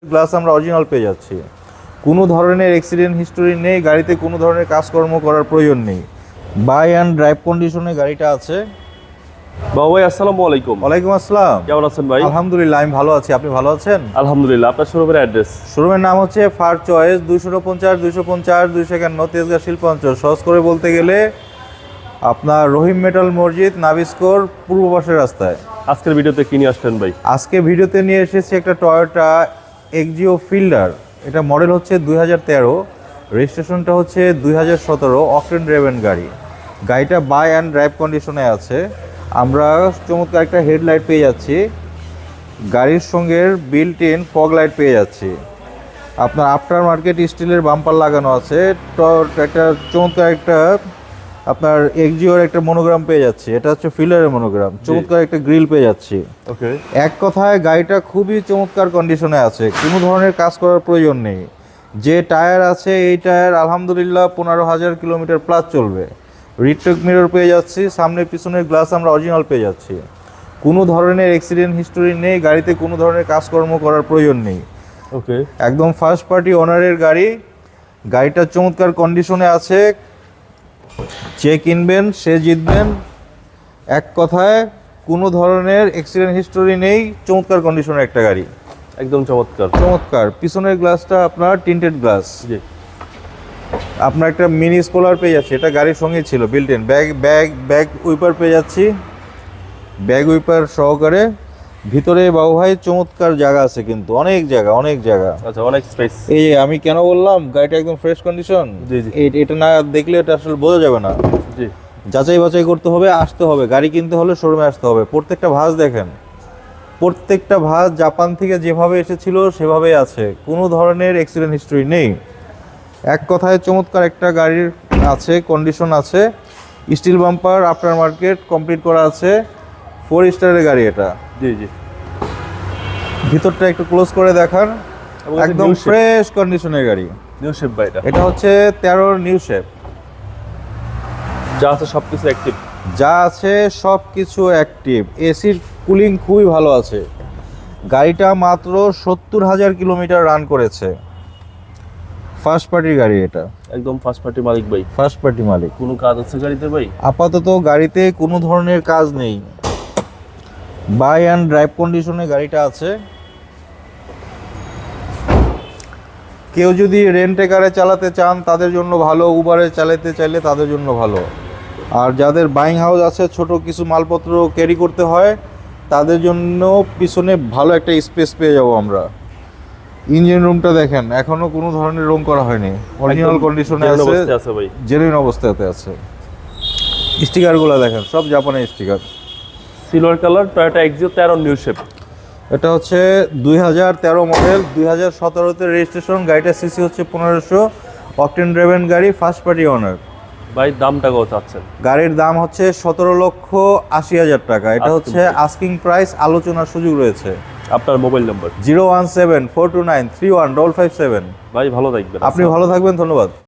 Glass আমরা original পেয়ে যাচ্ছি। কোনো ধরনের অ্যাক্সিডেন্ট হিস্টোরি নেই, গাড়িতে কোনো ধরনের কাজকর্ম করার প্রয়োজন নেই। বাই অ্যান্ড ড্রাইভ কন্ডিশনে গাড়িটা আছে। বাবু ভাই আসসালামু আলাইকুম। ওয়ালাইকুম আসসালাম। কেমন আছেন ভাই? আলহামদুলিল্লাহ, আমি ভালো আছি। আপনি ভালো আছেন? আলহামদুলিল্লাহ। আপনার শোরুমের অ্যাড্রেস? শোরুমের নাম হচ্ছে ফার চয়েস, 250 তেজগাঁ শিল্পাঞ্চল। সহজ করে বলতে গেলে আপনার রহিম মেটাল মসজিদ, নাবিস্কোর পূর্ব পাশের রাস্তায়। আজকের ভিডিওতে কি নিয়ে আসলেন ভাই? আজকে ভিডিওতে নিয়ে এসেছি একটা টয়োটা এক্সিও ফিল্ডার। এটা মডেল হচ্ছে 2013, রেজিস্ট্রেশনটা হচ্ছে 2017, অকটেন ড্রাইভেন গাড়ি। গাড়িটা বাই অ্যান্ড ড্রাইভ কন্ডিশনে আছে। আমরা চমৎকার একটা হেডলাইট পেয়ে যাচ্ছি, গাড়ির সঙ্গে বিল্ট ইন ফগ লাইট পেয়ে যাচ্ছি। আপনার আফটার মার্কেট স্টিলের বাম্পার লাগানো আছে। একটা চমৎকার একটা আপনার এক্সিওর একটা মনোগ্রাম পেয়ে যাচ্ছি। এটা হচ্ছে ফিল্ডারের মনোগ্রাম। চমৎকার একটা গ্রিল পেয়ে যাচ্ছি। ওকে, এক কথায় গাড়িটা খুবই চমৎকার কন্ডিশনে আছে, কোনো ধরনের কাজ করার প্রয়োজন নেই। যে টায়ার আছে এই টায়ার আলহামদুলিল্লাহ 15,000 কিলোমিটার প্লাস চলবে। রিট্রেক মিরর পেয়ে যাচ্ছি, সামনে পিছনের গ্লাস আমরা অরিজিনাল পেয়ে যাচ্ছি। কোনো ধরনের অ্যাক্সিডেন্ট হিস্টোরি নেই, গাড়িতে কোনো ধরনের কাজকর্ম করার প্রয়োজন নেই। ওকে, একদম ফার্স্ট পার্টি ওনারের গাড়ি। গাড়িটা চমৎকার কন্ডিশনে আছে। যে কিনবেন সে জিতবেন। এক কথায় কোনো ধরনের অ্যাক্সিডেন্ট হিস্টোরি নেই, চমৎকার কন্ডিশনের একটা গাড়ি। একদম চমৎকার। চমৎকার পিছনের গ্লাসটা আপনার টিন্টেড গ্লাস। জি, আপনার একটা মিনি স্পলার পেয়ে যাচ্ছে, এটা গাড়ির সঙ্গেই ছিল। বিল্ট ইন ব্যাগ উইপার পেয়ে যাচ্ছি, ব্যাগ উইপার সহকারে। ভিতরে বাবু ভাই চমৎকার জায়গা আছে, কিন্তু অনেক জায়গা। আচ্ছা, অনেক স্পেস। এই যে আমি কেন বললাম গাড়িটা একদম ফ্রেশ কন্ডিশন, জি, জি। এটা না দেখলে এটা আসলে বোঝা যাবে না। জি, যাচাই বাছাই করতে হবে, আসতে হবে, গাড়ি কিনতে হলে শোরুমে আসতে হবে। প্রত্যেকটা ভাঁজ দেখেন, প্রত্যেকটা ভাঁজ জাপান থেকে যেভাবে এসেছিল সেভাবেই আছে, কোনো ধরনের অ্যাক্সিডেন্ট হিস্ট্রি নেই। এক কথায় চমৎকার একটা গাড়ির আছে, কন্ডিশন আছে। Still bumper, after market complete করা আছে। 4 স্টারের গাড়ি এটা। জি, জি। ভিতরটা একটু ক্লোজ করে দেখান, এবং একদম new shape। ফ্রেশ কন্ডিশনের গাড়ি। নিউ শেপ ভাই। এটা হচ্ছে 13 নিউ শেপ। যা আছে সবকিছু অ্যাক্টিভ। যা আছে সব কিছু অ্যাক্টিভ। এসির কুলিং খুবই ভালো আছে। গাড়িটা মাত্র 70,000 কিলোমিটার রান করেছে। ফার্স্ট পার্টির গাড়ি এটা। একদম ফার্স্ট পার্টি মালিক ভাই। ফার্স্ট পার্টি মালিক। কোনো কাজ আছে গাড়িতে ভাই? আপাতত গাড়িতে কোনো ধরনের কাজ নেই, বাই অ্যান্ড ড্রাইভ কন্ডিশনে গাড়িটা আছে। কেউ যদি রেন্টে কারে চালাতে চান তাদের জন্য ভালো, উবারে চালাতে চাইলে তাদের জন্য ভালো। আর যাদের বাইং হাউস আছে, ছোট কিছু মালপত্র ক্যারি করতে হয়, তাদের জন্য পিছনে ভালো একটা স্পেস পেয়ে যাব আমরা। ইঞ্জিন রুমটা দেখেন, এখনো কোনো ধরনের রং করা হয়নি, অরিজিনাল কন্ডিশনে আছে, ভাই। জেনুইন অবস্থাতে আছে। স্টিকারগুলো দেখেন, সব জাপানের sticker. Silver colour Toyota Axio 13 new shape. এটা হচ্ছে 2013 মডেল, 2017-তে রেজিস্ট্রেশন। গাড়িটা সিসি হচ্ছে 1500, অকটেন ড্রাইভেন গাড়ি, ফার্স্ট পার্টি ওনার। ভাই দামটা কত চাচ্ছেন? গাড়ির দাম হচ্ছে 17,80,000 টাকা। এটা হচ্ছে আস্কিং প্রাইস, আলোচনার সুযোগ রয়েছে। আপনার মোবাইল নাম্বার? 01742931557। ভাই ভালো থাকবেন। আপনি ভালো থাকবেন, ধন্যবাদ।